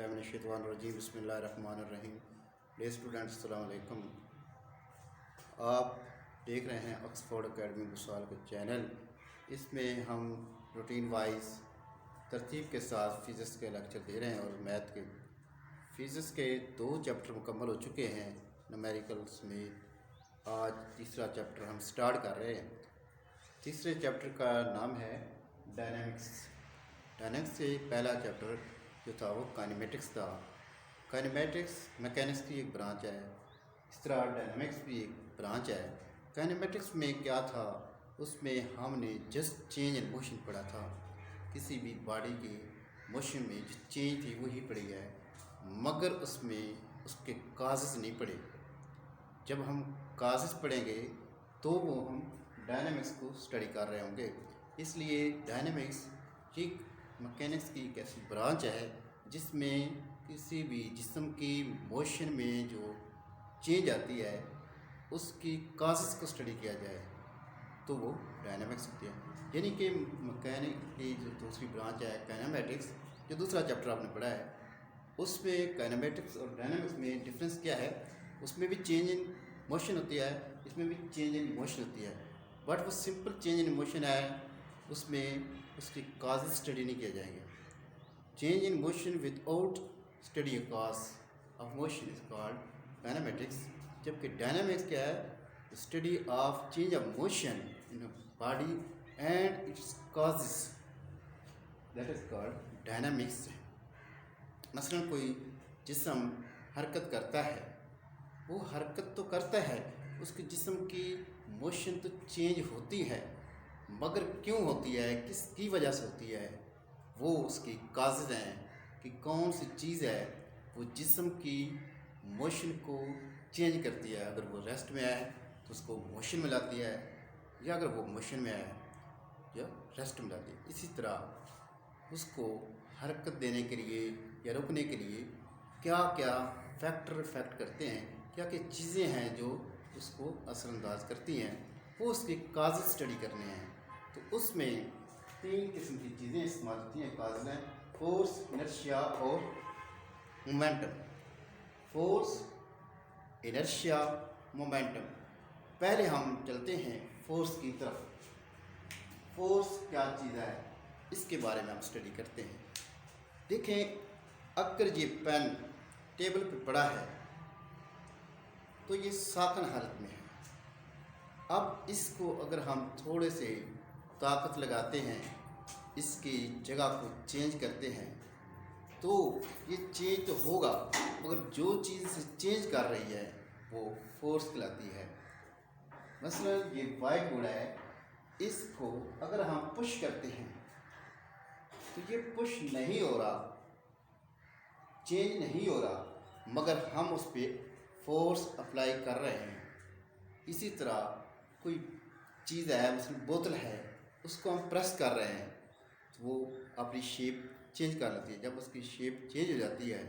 औज़ुबिल्लाहिमिनश्शैतानिर्रजीम बिस्मिल्लाहिर्रहमानिर्रहीम। Dear students, अस्सलाम वालेकुम। आप देख रहे हैं ऑक्सफोर्ड एकेडमी बुसाल का चैनल। इसमें हम रूटीन वाइज तरतीब के साथ फ़िज़िक्स के लेक्चर दे रहे हैं और मैथ के। फ़िज़िक्स के 2 चैप्टर मुकम्मल हो चुके हैं न्यूमेरिकल्स में। आज तीसरा चैप्टर हम स्टार्ट कर रहे हैं। तीसरे चैप्टर का नाम है डायनेमिक्स। डायनेमिक्स से पहला चैप्टर जो था वो काइनेमेटिक्स था। काइनेमेटिक्स मैकेनिक्स की एक ब्रांच है, इस तरह डायनेमिक्स भी एक ब्रांच है। काइनेमेटिक्स में क्या था, उसमें हमने जस्ट चेंज इन मोशन पढ़ा था। किसी भी बॉडी की मोशन में जो चेंज थी वही पढ़ी है, मगर उसमें उसके काजेस नहीं पढ़े। जब हम काजेस पढ़ेंगे तो वो हम डायनेमिक्स को स्टडी कर रहे होंगे। इसलिए डायनेमिक्स एक मैकेनिक्स की एक ऐसी ब्रांच है जिसमें किसी भी जिस्म की मोशन में जो चेंज आती है उसकी काजेस को स्टडी किया जाए तो वो डायनेमिक्स होती है। यानी कि मैकेनिक की जो दूसरी ब्रांच है काइनेमेटिक्स, जो दूसरा चैप्टर आपने पढ़ा है, उसमें काइनेमेटिक्स और डायनेमिक्स में डिफरेंस क्या है। उसमें भी चेंज इन मोशन होती है, इसमें भी चेंज इन मोशन होती है, बट वो सिंपल चेंज इन मोशन है, उसमें उसकी काजेस स्टडी नहीं किए जाएंगे। Change in motion without study cause of motion is called kinematics. जबकि डायनामिक्स क्या है, study of change of motion in body and it's causes, that is called dynamics. मसलन कोई जिस्म हरकत करता है, वो हरकत तो करता है, उसके जिस्म की मोशन तो चेंज होती है, मगर क्यों होती है, किसकी वजह से होती है, वो उसकी काजेज़ हैं कि कौन सी चीज़ है वो जिस्म की मोशन को चेंज करती है। अगर वो रेस्ट में आए तो उसको मोशन में लाती है, या अगर वो मोशन में आए या रेस्ट में लाती है। इसी तरह उसको हरकत देने के लिए या रोकने के लिए क्या क्या फैक्टर इफेक्ट करते हैं, क्या क्या चीज़ें हैं जो उसको असरअंदाज करती हैं, वो उसके काजेज़ स्टडी करने हैं। तो उसमें 3 किस्म की चीज़ें इस्तेमाल होती हैं काजेज़ हैं: फोर्स, इनर्शिया और मोमेंटम। Force, inertia, momentum. पहले हम चलते हैं फोर्स की तरफ। फोर्स क्या चीज़ है, इसके बारे में हम स्टडी करते हैं। देखें, अगर ये पेन टेबल पे पड़ा है तो ये साकन हालत में है। अब इसको अगर हम थोड़े से ताकत लगाते हैं, इसकी जगह को चेंज करते हैं, तो ये चेंज तो होगा, मगर जो चीज़ से चेंज कर रही है वो फोर्स कहलाती है। मसलन ये वाइट बोर्ड है, इसको अगर हम पुश करते हैं तो ये पुश नहीं हो रहा, चेंज नहीं हो रहा, मगर हम उस पर फोर्स अप्लाई कर रहे हैं। इसी तरह कोई चीज़ है, मसलन बोतल है, उसको हम प्रेस कर रहे हैं तो वो अपनी शेप चेंज कर लेती है। जब उसकी शेप चेंज हो जाती है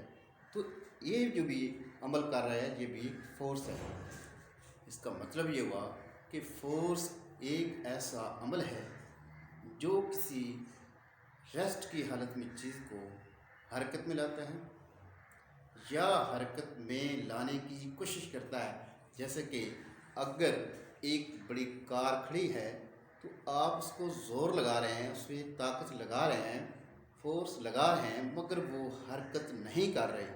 तो ये जो भी अमल कर रहा है ये भी फोर्स है। इसका मतलब ये हुआ कि फोर्स एक ऐसा अमल है जो किसी रेस्ट की हालत में चीज़ को हरकत में लाता है या हरकत में लाने की कोशिश करता है। जैसे कि अगर एक बड़ी कार खड़ी है तो आप उसको ज़ोर लगा रहे हैं, उस पर ताकत लगा रहे हैं, फोर्स लगा रहे हैं, मगर वो हरकत नहीं कर रही।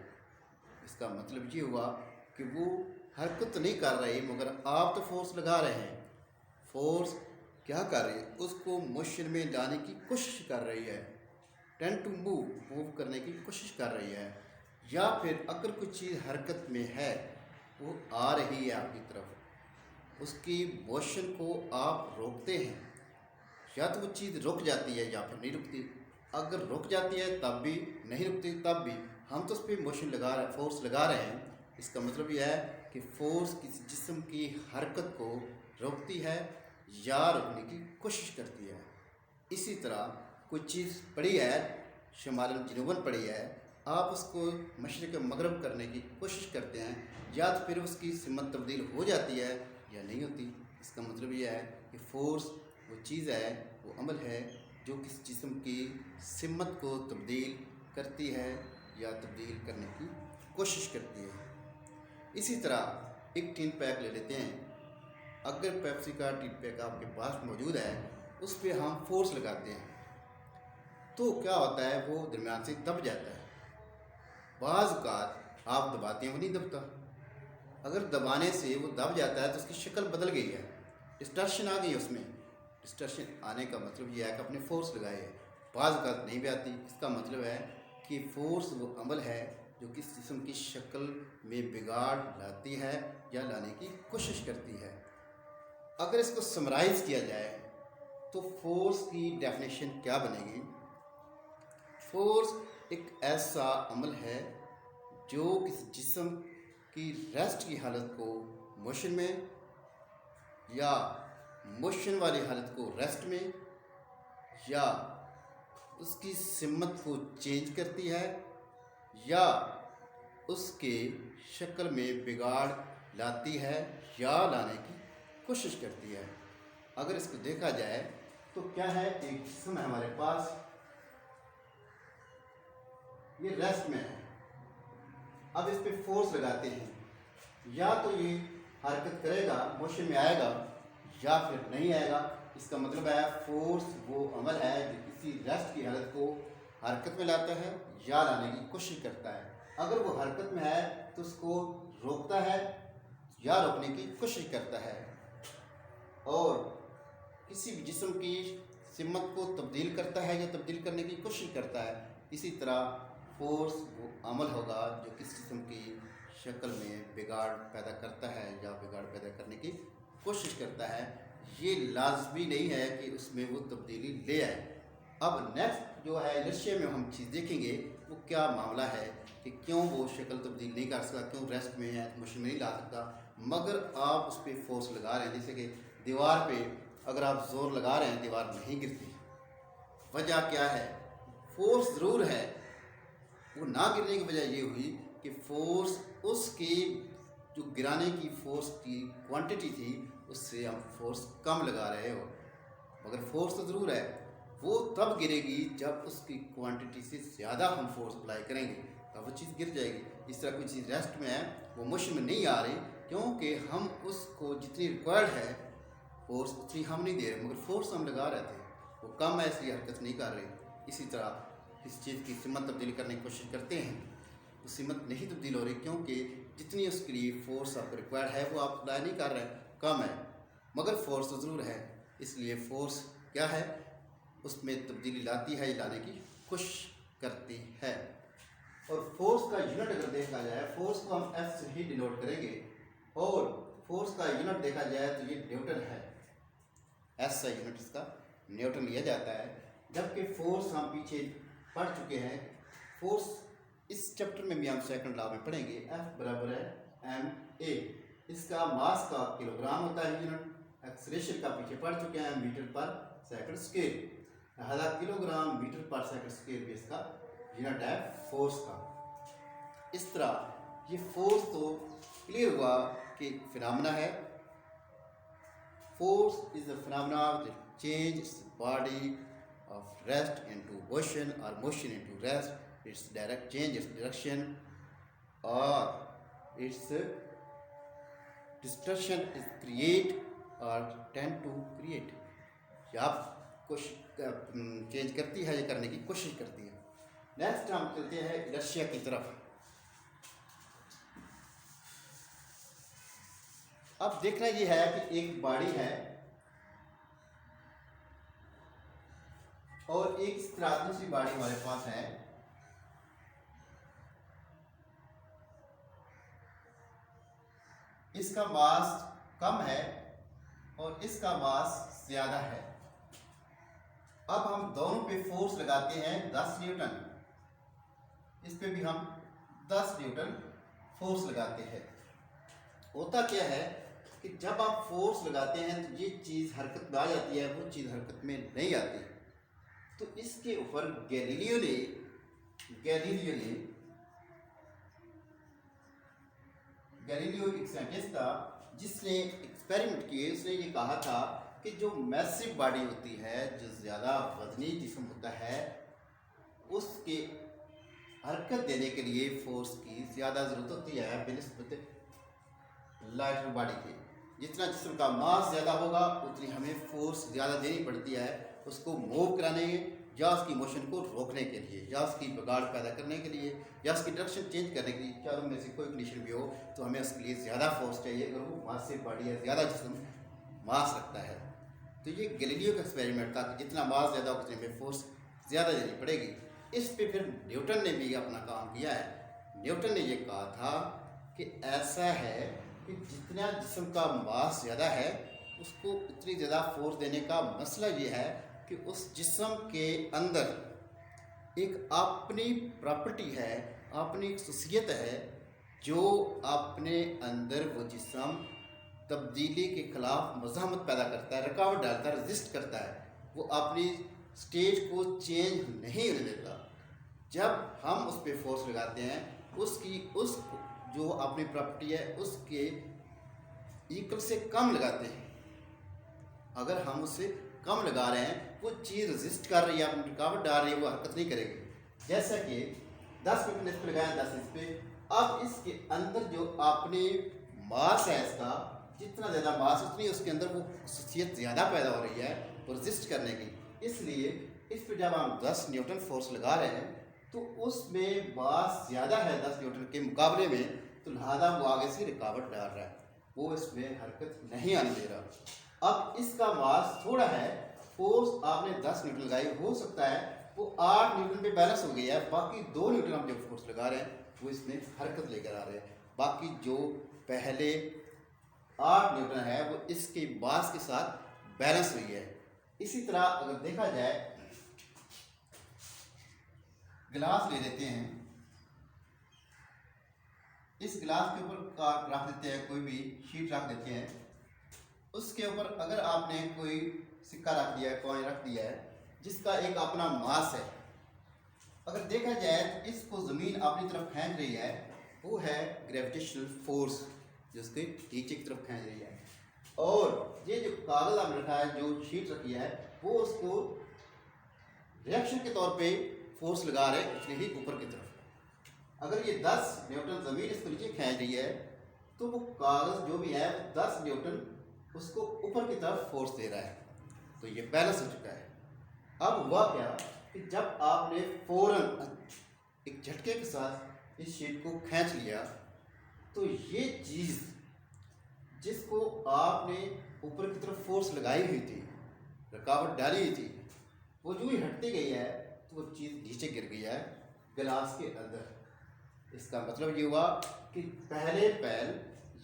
इसका मतलब ये हुआ कि वो हरकत नहीं कर रही, मगर आप तो फोर्स लगा रहे हैं। फोर्स क्या कर रही है, उसको मोशन में लाने की कोशिश कर रही है, टेंड टू मूव करने की कोशिश कर रही है। या फिर अगर कोई चीज़ हरकत में है, वो आ रही है आपकी तरफ, उसकी मोशन को आप रोकते हैं, या तो वो चीज़ रुक जाती है या फिर नहीं रुकती। अगर रुक जाती है तब भी, नहीं रुकती तब भी, हम तो उस पर मोशन लगा रहे हैं, फोर्स लगा रहे हैं। इसका मतलब यह है कि फोर्स किसी जिस्म की हरकत को रोकती है या रोकने की कोशिश करती है। इसी तरह कोई चीज़ पड़ी है, शुमालन जनूबन पड़ी है, आप उसको मशरिक़ मगरब करने की कोशिश करते हैं, या तो फिर उसकी सिमत तब्दील हो जाती है या नहीं होती। इसका मतलब यह है कि फोर्स वो चीज़ है, वो अमल है जो किसी जिस्म की सिमत को तब्दील करती है या तब्दील करने की कोशिश करती है। इसी तरह एक टिन पैक ले लेते हैं। अगर पेप्सी का टिन पैक आपके पास मौजूद है, उस पर हम फोर्स लगाते हैं तो क्या होता है, वो दरमियान से दब जाता है। बाज़ औक़ात आप दबाते हैं वो नहीं दबता। अगर दबाने से वो दब जाता है तो उसकी शक्ल बदल गई है, डिस्टर्शन आ गई है उसमें। डिस्टर्शन आने का मतलब ये है कि आपने फोर्स लगाई है, बाज़ औक़ात नहीं भी आती। इसका मतलब है कि फोर्स वो अमल है जो किस जिस्म की शक्ल में बिगाड़ लाती है या लाने की कोशिश करती है। अगर इसको समराइज़ किया जाए तो फोर्स की डेफिनेशन क्या बनेगी? फोर्स एक ऐसा अमल है जो किसी जिस्म की रेस्ट की हालत को मोशन में या मोशन वाली हालत को रेस्ट में या उसकी सिमत को चेंज करती है या उसके शक्ल में बिगाड़ लाती है या लाने की कोशिश करती है। अगर इसको देखा जाए तो क्या है, एक जिस्म है हमारे पास, ये रेस्ट में है। अब इस पे फोर्स लगाते हैं, या तो ये हरकत करेगा, मोशन में आएगा, या फिर नहीं आएगा। इसका मतलब है फोर्स वो अमल है जो किसी रेस्ट की हालत को हरकत में लाता है या लाने की कोशिश करता है। अगर वो हरकत में है तो उसको रोकता है या रोकने की कोशिश करता है, और किसी भी जिस्म की सिमत को तब्दील करता है या तब्दील करने की कोशिश करता है। इसी तरह फोर्स वो अमल होगा जो किसी जिस्म की शक्ल में बिगाड़ पैदा करता है या बिगाड़ पैदा करने की कोशिश करता है। ये लाजमी नहीं है कि उसमें वो तब्दीली ले आए। अब नेक्स्ट जो है इनर्शिया में हम चीज़ देखेंगे वो क्या मामला है कि क्यों वो शक्ल तब्दील नहीं कर सकता, क्यों रेस्ट में है, मोशन में नहीं ला सकता, मगर आप उस पर फोर्स लगा रहे हैं। जैसे कि दीवार पे अगर आप ज़ोर लगा रहे हैं, दीवार नहीं गिरती। वजह क्या है? फोर्स ज़रूर है, वो ना गिरने की वजह ये हुई कि फोर्स उसकी जो गिराने की फोर्स की क्वांटिटी थी उससे हम फोर्स कम लगा रहे हो। मगर फोर्स तो ज़रूर है, वो तब गिरेगी जब उसकी क्वांटिटी से ज़्यादा हम फोर्स अप्लाई करेंगे, तब वो चीज़ गिर जाएगी। इस तरह कोई चीज़ रेस्ट में है, वो मोशन में नहीं आ रही, क्योंकि हम उसको जितनी रिक्वायर्ड है फोर्स उतनी हम नहीं दे रहे, मगर फोर्स हम लगा रहे थे, वो कम है इसलिए हरकत नहीं कर रही। इसी तरह इस चीज़ की सिमत तब्दील करने की कोशिश करते हैं, तो सिमत नहीं तब्दील हो रही, क्योंकि जितनी उसके लिए फोर्स आपको रिक्वायर्ड है वो आप अप्लाई नहीं कर रहे हैं, कम है। मगर फोर्स तो ज़रूर है, इसलिए फोर्स क्या है, उसमें तब्दीली लाती है या लाने की कोशिश करती है। और फोर्स का यूनिट अगर देखा जाए, फोर्स को हम एफ से ही डिनोट करेंगे, और फोर्स का यूनिट देखा जाए तो ये न्यूटन है। एस का यूनिट इसका न्यूटन लिया जाता है। जबकि फोर्स हम पीछे पढ़ चुके हैं, फोर्स इस चैप्टर में भी हम सेकंड लॉ में पढ़ेंगे, एफ बराबर है एम ए। इसका मास का किलोग्राम होता है यूनिट, एक्सलेशन का पीछे पढ़ चुके हैं मीटर पर सेकंड स्क्वायर, लिहाजा किलोग्राम मीटर पर सेकंड स्क्वायर भी इसका यूनिट है फोर्स का। इस तरह ये फोर्स तो क्लियर हुआ कि फिनोमेना है। Force is the phenomena that changes body of rest into motion or motion into rest. Its direct change its direction or its distortion is create or tend to create, या कुछ change करती है या करने की कोशिश करती है। नेक्स्ट हम चलते हैं इनर्शिया की तरफ। अब देखना ये है कि एक बॉडी है और एक इस तरह दूसरी बॉडी हमारे पास है। इसका मास कम है और इसका मास ज्यादा है। अब हम दोनों पे फोर्स लगाते हैं 10 न्यूटन, इस पे भी हम 10 न्यूटन फोर्स लगाते हैं। होता क्या है कि जब आप फोर्स लगाते हैं तो ये चीज़ हरकत में आ जाती है, वो चीज़ हरकत में नहीं आती। तो इसके ऊपर गैलीलियो एक साइंटिस्ट था जिसने एक्सपेरिमेंट किए। उसने ये कहा था कि जो मैसिव बॉडी होती है, जो ज़्यादा वजनी जिस्म होता है, उसके हरकत देने के लिए फोर्स की ज़्यादा ज़रूरत होती है बिनिस्बत लाइटर बॉडी के। जितना जिस्म का मास ज़्यादा होगा उतनी हमें फोर्स ज़्यादा देनी पड़ती है उसको मूव कराने या उसकी मोशन को रोकने के लिए, या उसकी बिगाड़ पैदा करने के लिए, या उसकी डायरेक्शन चेंज करने के लिए। चारों में से कोई कंडीशन भी हो तो हमें उसके लिए ज़्यादा फोर्स चाहिए अगर वो मास से बॉडी है, ज़्यादा जिस्म मास रखता है। तो ये गैलीलियो का एक्सपेरिमेंट था कि जितना मास ज़्यादा हो उतनी हमें फोर्स ज़्यादा देनी पड़ेगी। इस पे फिर न्यूटन ने भी अपना काम किया है। न्यूटन ने ये कहा था कि ऐसा है कि जितना जिस्म का मास ज़्यादा है उसको उतनी ज़्यादा फोर्स देने का मसला ये है कि उस जिस्म के अंदर एक अपनी प्रॉपर्टी है, अपनी एक खसूसियत है जो अपने अंदर वो जिस्म तब्दीली के ख़िलाफ़ मज़ाहमत पैदा करता है, रुकावट डालता है, रजिस्ट करता है। वो अपनी स्टेज को चेंज नहीं होने देता। जब हम उस पर फोर्स लगाते हैं उस जो अपनी प्रॉपर्टी है उसके इक्वल से कम लगाते हैं। अगर हम उससे कम लगा रहे हैं वो चीज़ रजिस्ट कर रही है, अपनी रुकावट डाल रही है, वो हरकत नहीं करेगी। जैसा कि 10 न्यूटन इस पर लगाया, 10 इस पर। अब इसके अंदर जो अपने मास है इसका जितना ज़्यादा मास उतनी उसके अंदर वो खसूसियत ज़्यादा पैदा हो रही है वो रजिस्ट करने की। इसलिए इस पर जब हम 10 न्यूटन फोर्स लगा रहे हैं तो उसमें मास ज़्यादा है 10 न्यूटन के मुकाबले में, तो लिहाजा वो आगे से रुकावट डाल रहा है, वो इसमें हरकत नहीं आने दे रहा। अब इसका मास थोड़ा है, फोर्स आपने 10 न्यूटन लगाई, हो सकता है वो 8 न्यूटन पे बैलेंस हो गई है, बाकी 2 न्यूटन हम जो फोर्स लगा रहे हैं वो इसमें हरकत लेकर आ रहे हैं। बाकी जो पहले 8 न्यूटन है वो इसके मास के साथ बैलेंस हुई है। इसी तरह अगर देखा जाए, गिलास ले लेते हैं, इस गिलास के ऊपर रख देते हैं, कोई भी शीट रख देते हैं, उसके ऊपर अगर आपने कोई सिक्का रख दिया है, कॉइन रख दिया है जिसका एक अपना मास है, अगर देखा जाए तो इसको ज़मीन अपनी तरफ खींच रही है, वो है ग्रेविटेशनल फोर्स जिसके नीचे की तरफ खींच रही है। और ये जो कागज़ आपने रखा है, जो शीट रखी है, वो उसको रिएक्शन के तौर पे फोर्स लगा रहे हैं उसने ही ऊपर की तरफ। अगर ये 10 न्यूटन ज़मीन इसको नीचे खींच रही है तो वो कागज़ जो भी है 10 न्यूटन उसको ऊपर की तरफ फोर्स दे रहा है, तो ये बैलेंस हो चुका है। अब हुआ क्या कि जब आपने फ़ौरन एक झटके के साथ इस शीट को खींच लिया तो ये चीज़ जिसको आपने ऊपर की तरफ फोर्स लगाई हुई थी, रुकावट डाली हुई थी, वो जो ही हटती गई है तो वो चीज़ नीचे गिर गई है गिलास के अंदर। इसका मतलब ये हुआ कि पहले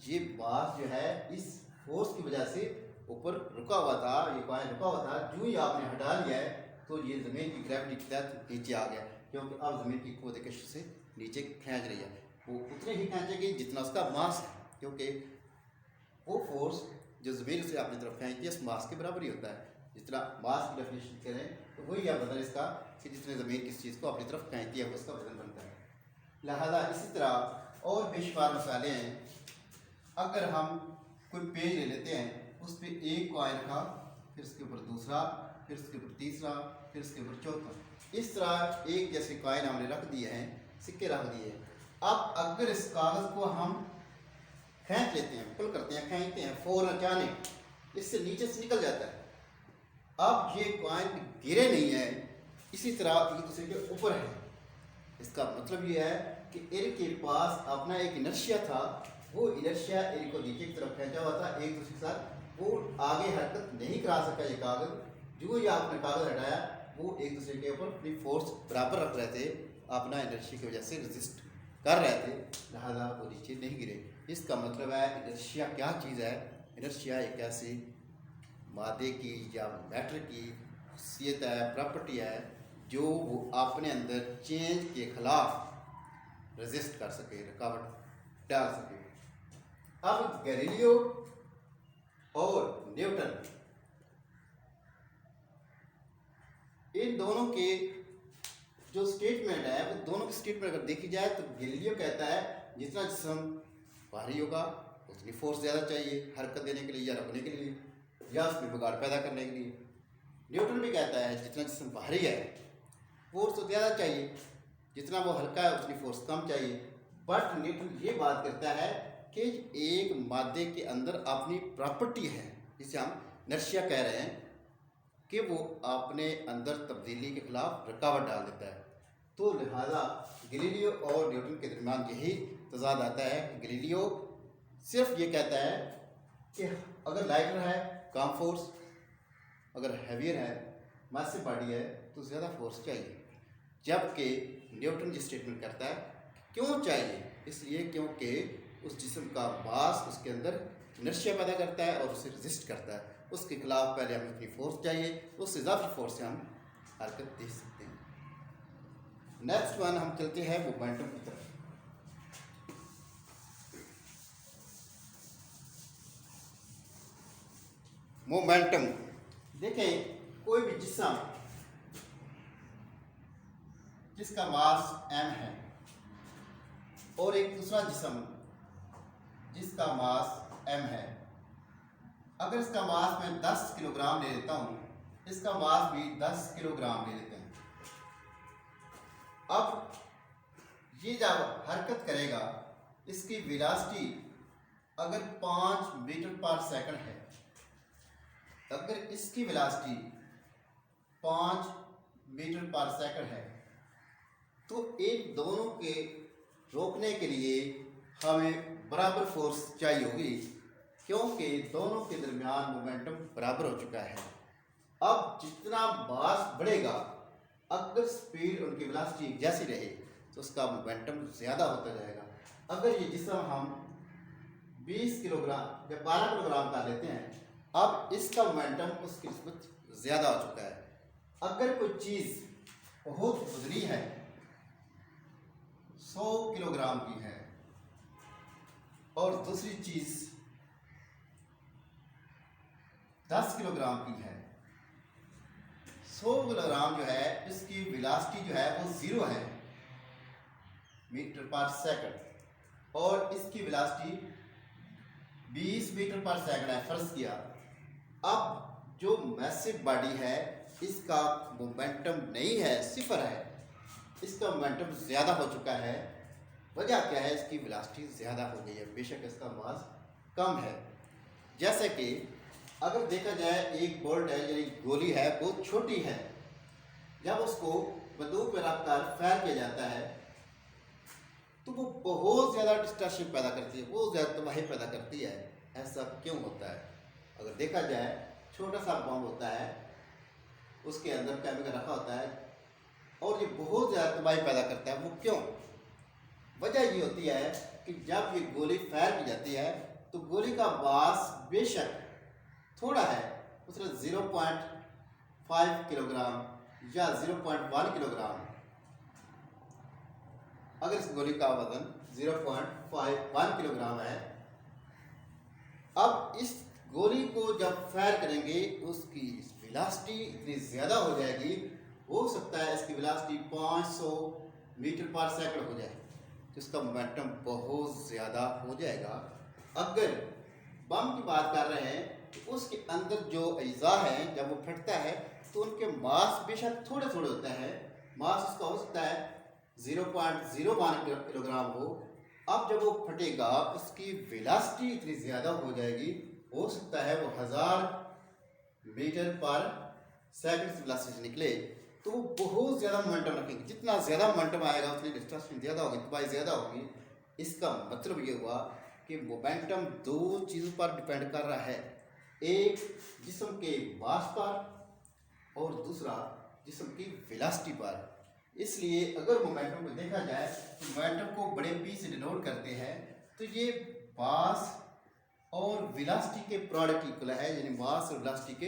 ये मास जो है इस फोर्स की वजह से ऊपर रुका हुआ था, ये कॉइन रुका हुआ था, जो ही आपने हटा लिया है तो ये ज़मीन की ग्रेविटी के तहत नीचे आ गया, क्योंकि अब ज़मीन की क़ुव्वत कशिश से नीचे खींच रही है। वो उतने ही खींचेगी जितना उसका मास है, क्योंकि वो फोर्स जो ज़मीन से अपनी तरफ खींचती है इस मास के बराबर ही होता है। जितना मास की डेफिनेशन करें तो वही है वजन इसका, कि जितने ज़मीन किस चीज़ को अपनी तरफ खींचती है वो उसका वजन बनता है। लिहाजा इसी तरह और बेशुमार मसाले हैं। अगर हम कोई पेज ले लेते हैं, उस पर एक कॉइन रखा, फिर उसके ऊपर दूसरा, फिर उसके ऊपर तीसरा, फिर उसके ऊपर चौथा, इस तरह एक जैसे कॉइन हमने रख दिए हैं, सिक्के रख दिए हैं। अब अगर इस कागज़ को हम खींच लेते हैं, पुल करते हैं, खींचते हैं, फ़ौरन अचानक इससे नीचे से निकल जाता है। अब ये कॉइन गिरे नहीं है, इसी तरह एक दूसरे के ऊपर है। इसका मतलब ये है कि इनके पास अपना एक इनर्शिया था, वो इनर्शिया इनको नीचे की तरफ खींचा हुआ था एक दूसरे के साथ, वो आगे हरकत नहीं करा सका ये कागज़। जो ही आपने कागज़ हटाया वो एक दूसरे के ऊपर अपनी फोर्स बराबर रख रहे थे, अपना इनर्शिया की वजह से रजिस्ट कर रहे थे, लिहाजा वो नीचे नहीं गिरे। इसका मतलब है इनर्शिया क्या चीज़ है। इनर्शिया एक ऐसी मादे की या मैटर की खसूसियत है, प्रॉपर्टी है, जो वो अपने अंदर चेंज के ख़िलाफ़ रजिस्ट कर सके, रुकावट डाल सके। अब गैलीलियो और न्यूटन, इन दोनों के जो स्टेटमेंट है वो दोनों की स्टेटमेंट अगर देखी जाए तो गैलीलियो कहता है जितना जिस्म भारी होगा उतनी फोर्स ज़्यादा चाहिए हरकत देने के लिए या रुकने के लिए या उसमें बिगाड़ पैदा करने के लिए। न्यूटन भी कहता है जितना जिस्म भारी है फोर्स तो ज़्यादा चाहिए, जितना वो हल्का है उतनी फोर्स कम चाहिए। बट न्यूटन ये बात करता है कि एक मादे के अंदर अपनी प्रॉपर्टी है, जिसे हम इनर्शिया कह रहे हैं, कि वो अपने अंदर तब्दीली के खिलाफ रुकावट डाल देता है। तो लिहाजा गैलीलियो और न्यूटन के दरमियान यही तजाद आता है। गैलीलियो सिर्फ ये कहता है कि अगर लाइटर है कम फोर्स, अगर हैवियर है मासिव बॉडी है तो ज़्यादा फोर्स चाहिए। जबकि न्यूटन ये स्टेटमेंट करता है क्यों चाहिए, इसलिए क्योंकि उस जिस्म का मास उसके अंदर इनर्शिया पैदा करता है और उसे रेजिस्ट करता है। उसके खिलाफ पहले हमें इतनी फोर्स चाहिए, उससे इजाफी फोर्स से हम हरकत दे सकते हैं। नेक्स्ट वन हम चलते हैं मोमेंटम की तरफ। मोमेंटम देखें, कोई भी जिस्म जिसका मास m है और एक दूसरा जिस्म जिसका मास m है, अगर इसका मास मैं 10 किलोग्राम ले लेता हूँ, इसका मास भी 10 किलोग्राम ले लेते हैं। अब ये जब हरकत करेगा, इसकी वेलोसिटी अगर 5 मीटर पर सेकंड है, अगर इसकी वेलोसिटी 5 मीटर पर सेकंड है, तो इन दोनों के रोकने के लिए हमें बराबर फोर्स चाहिए होगी, क्योंकि दोनों के दरमियान मोमेंटम बराबर हो चुका है। अब जितना मास बढ़ेगा, अगर स्पीड उनकी वेलोसिटी जैसी रहे तो उसका मोमेंटम ज़्यादा होता जाएगा। अगर ये जिस्म हम 20 किलोग्राम या 12 किलोग्राम का लेते हैं, अब इसका मोमेंटम उसकी निस्बत ज़्यादा हो चुका है। अगर कोई चीज़ बहुत वजनी है, 100 किलोग्राम की है, और दूसरी चीज़ 10 किलोग्राम की है, 100 किलोग्राम जो है इसकी वेलोसिटी जो है वो 0 है मीटर पर सेकंड, और इसकी वेलोसिटी 20 मीटर पर सेकंड है फर्ज किया। अब जो मैसिव बॉडी है इसका मोमेंटम नहीं है, सिफर है, इसका मोमेंटम ज़्यादा हो चुका है। वजह क्या है, इसकी वेलोसिटी ज़्यादा हो गई है, बेशक इसका मास कम है। जैसे कि अगर देखा जाए एक बोल्ट है यानी गोली है, बहुत छोटी है, जब उसको बंदूक में रखकर फायर किया जाता है तो वो बहुत ज़्यादा डिस्ट्रक्शन पैदा करती है, बहुत ज़्यादा तबाही पैदा करती है। ऐसा क्यों होता है? अगर देखा जाए छोटा सा बम होता है, उसके अंदर केमिकल रखा होता है और ये बहुत ज़्यादा तबाही पैदा करता है। वो क्यों? वजह ये होती है कि जब ये गोली फायर की जाती है तो गोली का मास बेशक थोड़ा है, उसमें 0.5 किलोग्राम या 0.1 किलोग्राम, अगर इस गोली का वजन 0.51 किलोग्राम है, अब इस गोली को जब फायर करेंगे उसकी वेलोसिटी इतनी ज़्यादा हो जाएगी, हो सकता है इसकी वेलोसिटी 500 मीटर पर सेकंड हो जाए, तो इसका मोमेंटम बहुत ज़्यादा हो जाएगा। अगर बम की बात कर रहे हैं तो उसके अंदर जो अज्जा हैं जब वो फटता है तो उनके मास बेशक थोड़े थोड़े होते हैं, मास उसका हो सकता है 0.01 किलोग्राम हो। अब जब वो फटेगा उसकी वेलोसिटी इतनी ज़्यादा हो जाएगी, हो सकता है वो 1000 मीटर पर सेकंड की वेलोसिटी से निकले, तो वो बहुत ज़्यादा मोमेंटम रखेंगे। जितना ज़्यादा मोमेंटम आएगा उतनी डिस्ट्रक्शन ज़्यादा होगी, तबाही ज़्यादा होगी। इसका मतलब ये हुआ कि मोमेंटम दो चीज़ों पर डिपेंड कर रहा है, एक जिस्म के मास पर और दूसरा जिस्म की वेलोसिटी पर। इसलिए अगर मोमेंटम को देखा जाए तो मोमेंटम को बड़े पी से डिनोट करते हैं, तो ये मास और वेलोसिटी के प्रोडक्ट इक्वल है, यानी मास और वेलोसिटी के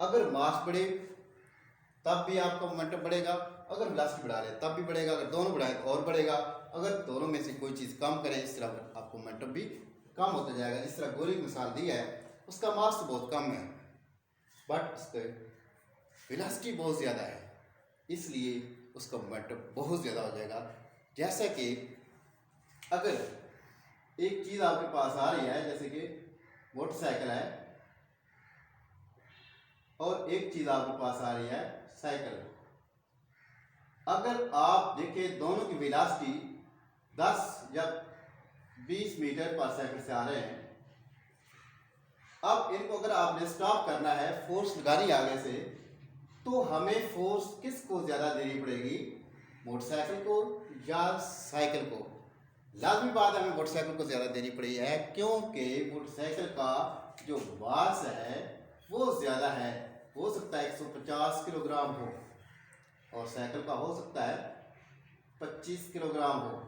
अगर मास बढ़े तब भी आपका मोमेंटम बढ़ेगा, अगर वेलोसिटी बढ़ा ले तब भी बढ़ेगा, अगर दोनों बढ़ाएं तो और बढ़ेगा, अगर दोनों में से कोई चीज़ कम करें इस तरह आपको मोमेंटम भी कम होता जाएगा। जिस तरह गोली की मिसाल दी है, उसका मास तो बहुत कम है बट उसका वेलोसिटी बहुत ज़्यादा है, इसलिए उसका मोमेंटम बहुत ज़्यादा हो जाएगा। जैसा कि अगर एक चीज़ आपके पास आ रही है, जैसे कि मोटरसाइकिल है, और एक चीज़ आपके पास आ रही है साइकिल, अगर आप देखें दोनों की वेलोसिटी 10 या 20 मीटर पर सेकंड से आ रहे हैं। अब इनको अगर आपने स्टॉप करना है, फोर्स लगानी आगे से, तो हमें फोर्स किसको ज़्यादा देनी पड़ेगी, मोटरसाइकिल को या साइकिल को? लाजमी बात है हमें मोटरसाइकिल को ज़्यादा देनी पड़ी है, क्योंकि मोटरसाइकिल का जो मास है वो ज़्यादा है। हो सकता है 150 किलोग्राम हो और साइकिल का हो सकता है 25 किलोग्राम हो।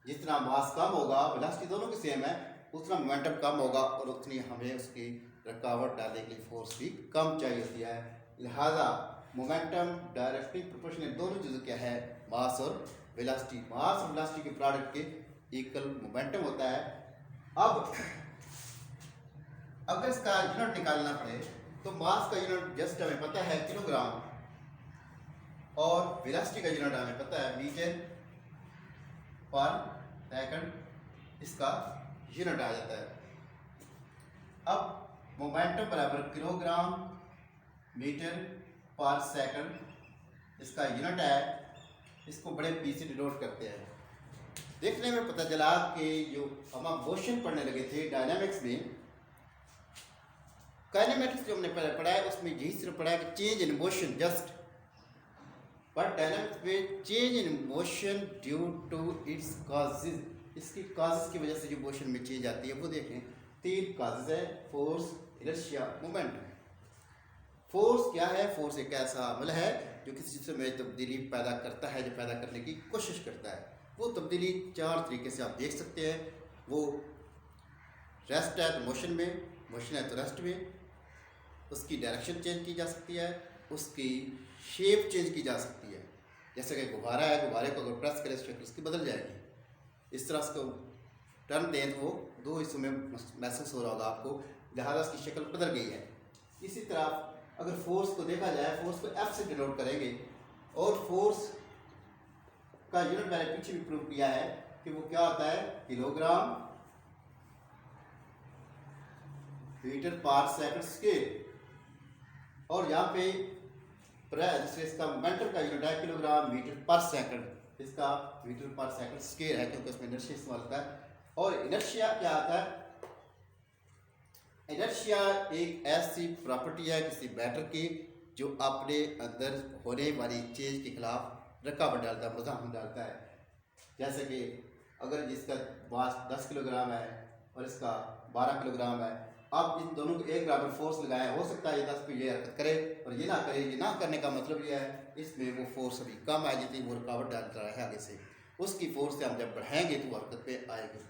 जितना मास कम होगा, वेलोसिटी दोनों की सेम है, उतना मोमेंटम कम होगा और उतनी हमें उसकी रुकावट डालने के लिए फोर्स भी कम चाहिए होती है। लिहाजा मोमेंटम डायरेक्टली प्रोपोर्शनल दोनों चीज़ों क्या है, मास और वेलोसिटी। मास और वेलोसिटी के प्रोडक्ट के इक्वल मोमेंटम होता है। अब अगर इसका यूनिट निकालना पड़े तो मास का यूनिट जस्ट हमें पता है किलोग्राम और वेलोसिटी का यूनिट हमें पता है मीटर पर सेकंड, इसका यूनिट आ जाता है। अब मोमेंटम बराबर किलोग्राम मीटर पर सेकंड इसका यूनिट है, इसको बड़े पी से डिनोट करते हैं। देखने में पता चला कि जो हम मोशन पढ़ने लगे थे डायनामिक्स में, काइनेमेटिक्स जो हमने पहले पढ़ा है उसमें यही सिर्फ पढ़ा है कि चेंज इन मोशन जस्ट, पर डायनामिक्स में change in motion due to its causes, इसकी कॉजेज की वजह से जो मोशन में चेंज आती है वो देखें। 3 कॉजेज है, फोर्स, इनर्शिया, मोमेंटम। फोर्स क्या है? फोर्स एक ऐसा अमल है जो किसी चीज़ में तब्दीली पैदा करता है, जो पैदा करने की कोशिश करता है। वो तब्दीली 4 तरीके से आप देख सकते हैं। वो रेस्ट है तो मोशन में, मोशन है तो रेस्ट में, उसकी डायरेक्शन चेंज की जा सकती है, उसकी शेप चेंज की जा सकती है। जैसे कि गुब्बारा है, गुब्बारे को अगर प्रेस करें शक्ल उसकी बदल जाएगी। इस तरह उसको टर्न दें तो वो 2 हिस्सों में महसूस हो रहा होगा आपको, लिहाजा उसकी शक्ल बदल गई है। इसी तरह अगर फोर्स को देखा जाए, फोर्स को एफ से डिनोट करेंगे और फोर्स का यूनिट मैंने पीछे भी प्रूव किया है कि वो क्या होता है, किलोग्राम मीटर पर सेकंड स्क्वायर। और यहाँ पे जैसे इसका मोमेंटम का यूनिट है किलोग्राम मीटर पर सेकंड, इसका मीटर पर सेकंड स्क्वायर है क्योंकि उसमें इनर्शिया इस्तेमाल होता है। और इनर्शिया क्या आता है? इनर्शिया एक ऐसी प्रॉपर्टी है किसी मैटर की जो अपने अंदर होने वाली चेंज के खिलाफ रुकावट डालता है, मुज़ाहमत डालता है। जैसे कि अगर जिसका मास 10 किलोग्राम है और इसका 12 किलोग्राम है, आप इन दोनों को एक बराबर फोर्स लगाएं, हो सकता है ये 10 पे ये हरकत करे और ये ना करे। ये ना करने का मतलब ये है इसमें वो फोर्स अभी कम है जितनी वो रुकावट डाल रहा है आगे से, उसकी फोर्स से हम जब बढ़ाएंगे तो हरकत पे आएगी।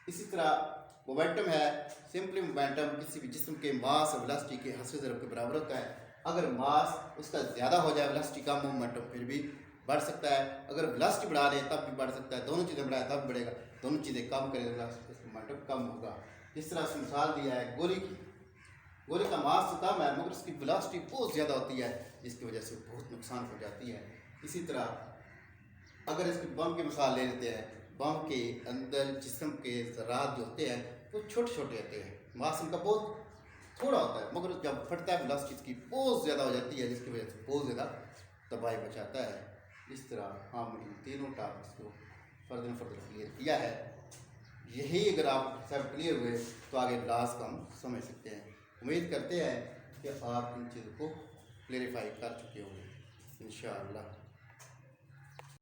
इसी तरह मोमेंटम है, सिंपली मोमेंटम किसी भी जिस्म के मास और वेलोसिटी के हस्से ज़रब के बराबर होता है। अगर मास उसका ज़्यादा हो जाए, वेलोसिटी कम, मोमेंटम फिर भी बढ़ सकता है। अगर वेलोसिटी बढ़ा लें तब भी बढ़ सकता है, दोनों चीज़ें बढ़ाएं तब बढ़ेगा, दोनों चीज़ें कम करें तो मोमेंटम कम होगा। इस तरह से मिसाल दिया है गोली की। गोली का मास तो कम है मगर उसकी वेलोसिटी बहुत ज़्यादा होती है जिसकी वजह से बहुत नुकसान हो जाती है। इसी तरह अगर इसकी बम की मिसाल ले लेते हैं, बम के अंदर जिस्म के ज़रात जो होते हैं वो छोटे छोटे होते हैं, मास उनका बहुत थोड़ा होता है मगर जब फटता है वेलोसिटी इसकी बहुत ज़्यादा हो जाती है जिसकी वजह से बहुत ज़्यादा तबाही मचाता है। इस तरह हम इन तीनों टॉपिक्स को फर्दर क्लियर किया है। यही अगर आप सब क्लियर हुए तो आगे लॉस को हम समझ सकते हैं। उम्मीद करते हैं कि आप इन चीज़ों को क्लेरिफाई कर चुके होंगे इंशाअल्लाह।